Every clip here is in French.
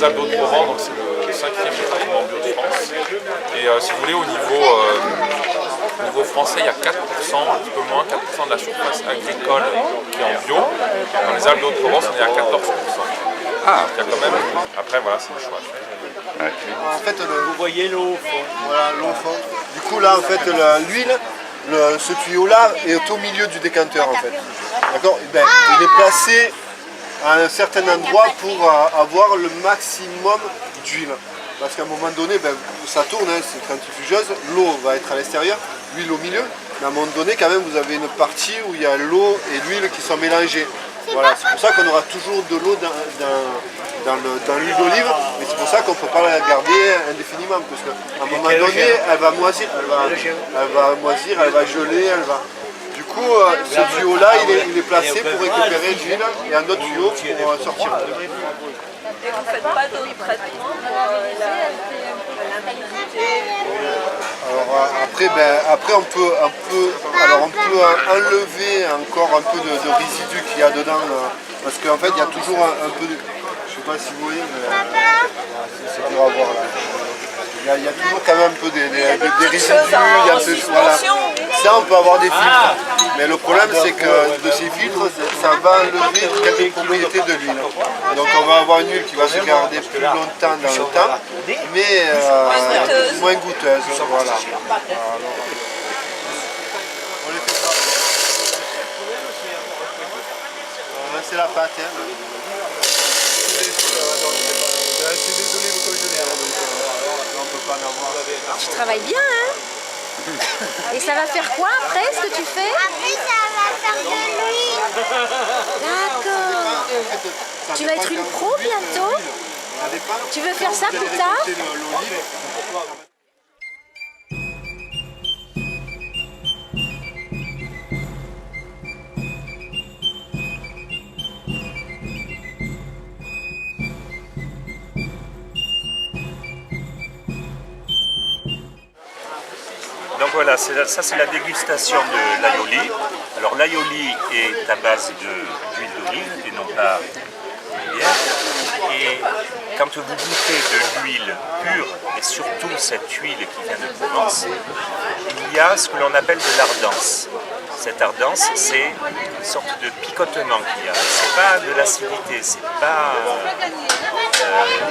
les Alpes d'Haute-Provence, donc c'est le 5e département bio de France. Et si vous voulez, au niveau français, il y a 4%, un petit peu moins, 4% de la surface agricole qui est en bio. Dans les Alpes d'Haute-Provence, on est à 14%. Ah, il y a quand même. Après, voilà, c'est le choix. Ouais. En fait, Vous voyez l'eau au fond. voilà, l'eau au fond. Du coup, là, en fait, l'huile, ce tuyau-là est au milieu du décanteur, en fait. D'accord? Ben, il est placé à un certain endroit pour avoir le maximum d'huile. Parce qu'à un moment donné, ben, ça tourne, hein, c'est centrifugeuse, l'eau va être à l'extérieur, l'huile au milieu. Mais à un moment donné, quand même, vous avez une partie où il y a l'eau et l'huile qui sont mélangées. Voilà, c'est pour ça qu'on aura toujours de l'eau dans l'huile d'olive, mais c'est pour ça qu'on ne peut pas la garder indéfiniment, parce qu'à un moment donné, elle va moisir, elle va geler, elle va... Du coup, ce tuyau-là, il est placé pour récupérer l'huile et un autre tuyau pour sortir. Et vous ne faites pas d'autres traitements pour l'immunité? Alors après on peut enlever encore un peu de résidus qu'il y a dedans, parce qu'en fait il y a toujours un peu de... Je sais pas si vous voyez, mais c'est dur à voir là. Il y a toujours quand même un peu des résidus, il y a un peu, voilà. Ça on peut avoir des filtres, mais le problème c'est que de ces filtres, ça va enlever quelques propriétés de l'huile. Donc on va avoir une huile qui va se garder plus longtemps dans le temps, mais moins goûteuse. Voilà. On les fait ça. C'est la pâte. Hein. C'est des olives comme je l'ai, donc on peut pas en avoir. Tu travailles bien, hein? Et ça va faire quoi après, ce que tu fais? Après, ça va faire de l'huile. D'accord. Tu vas être une pro bientôt? Tu veux faire ça plus tard? Donc voilà, ça c'est la dégustation de l'aioli. Alors l'aioli est à base d'huile d'olive et non pas de bière. Et quand vous goûtez de l'huile pure, et surtout cette huile qui vient de Provence, il y a ce que l'on appelle de l'ardence. Cette ardence, c'est une sorte de picotement qu'il y a. C'est pas de l'acidité, c'est pas...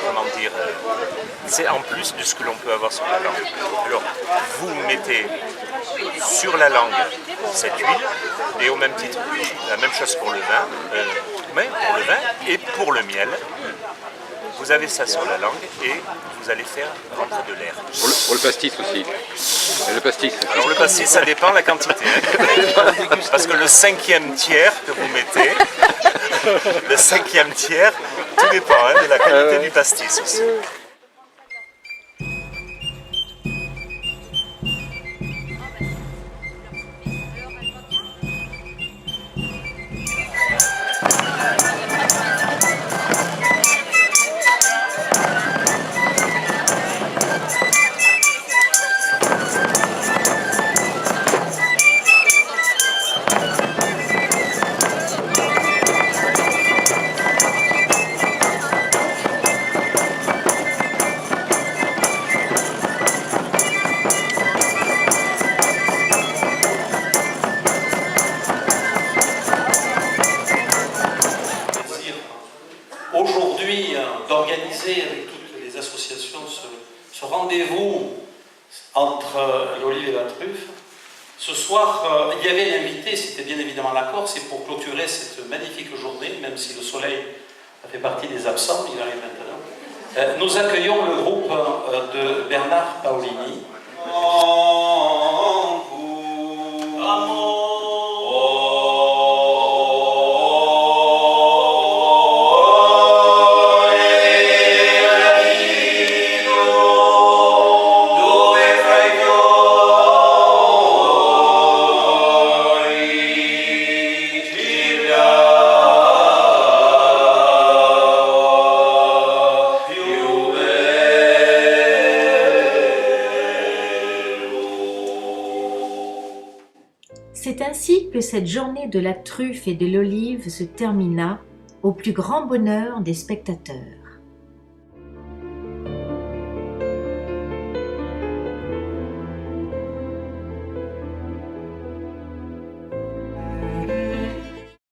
comment dire, c'est en plus de ce que l'on peut avoir sur la langue. Alors, vous mettez sur la langue cette huile, et au même titre, la même chose pour le vin, et pour le miel. Vous avez ça sur la langue et vous allez faire rentrer de l'air. Pour le pastis aussi. Et le pastis. Alors le pastis, ça dépend de la quantité. Parce que le 5e tiers que vous mettez, le 5e tiers, tout dépend de la qualité du pastis aussi. Aujourd'hui, d'organiser avec toutes les associations ce rendez-vous entre l'olive et la truffe. Ce soir, il y avait l'invité, c'était bien évidemment la Corse, et pour clôturer cette magnifique journée, même si le soleil fait partie des absents, il arrive maintenant, nous accueillons le groupe de Bernard Paolini. C'est ainsi que cette journée de la truffe et de l'olive se termina au plus grand bonheur des spectateurs.